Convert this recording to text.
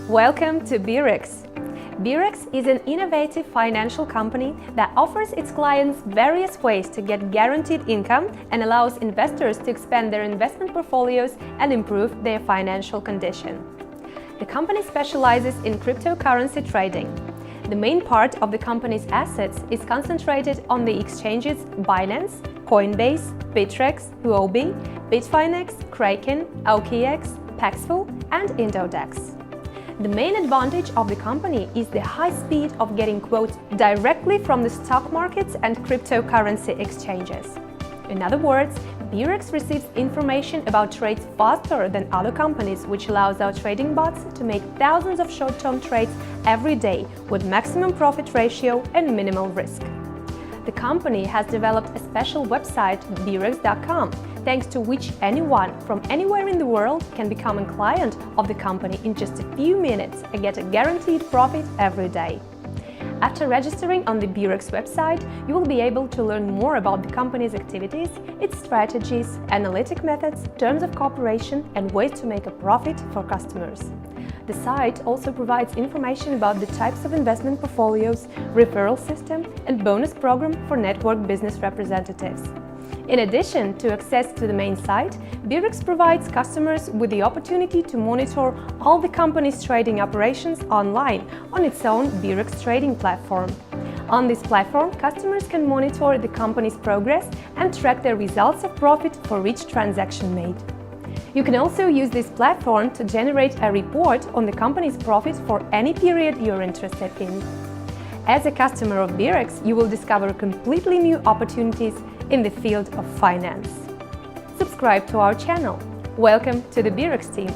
Welcome to Beurax. Beurax is an innovative financial company that offers its clients various ways to get guaranteed income and allows investors to expand their investment portfolios and improve their financial condition. The company specializes in cryptocurrency trading. The main part of the company's assets is concentrated on the exchanges Binance, Coinbase, Bittrex, Huobi, Bitfinex, Kraken, OKX, Paxful, and Indodex. The main advantage of the company is the high speed of getting quotes directly from the stock markets and cryptocurrency exchanges. In other words, Beurax receives information about trades faster than other companies, which allows our trading bots to make thousands of short-term trades every day with maximum profit ratio and minimal risk. The company has developed a special website, Beurax.com, thanks to which anyone from anywhere in the world can become a client of the company in just a few minutes and get a guaranteed profit every day. After registering on the Beurax website, you will be able to learn more about the company's activities, its strategies, analytic methods, terms of cooperation, and ways to make a profit for customers. The site also provides information about the types of investment portfolios, referral system, and bonus program for network business representatives. In addition to access to the main site, Beurax provides customers with the opportunity to monitor all the company's trading operations online on its own Beurax trading platform. On this platform, customers can monitor the company's progress and track their results of profit for each transaction made. You can also use this platform to generate a report on the company's profit for any period you're interested in. As a customer of Beurax, you will discover completely new opportunities in the field of finance. Subscribe to our channel. Welcome to the Beurax team.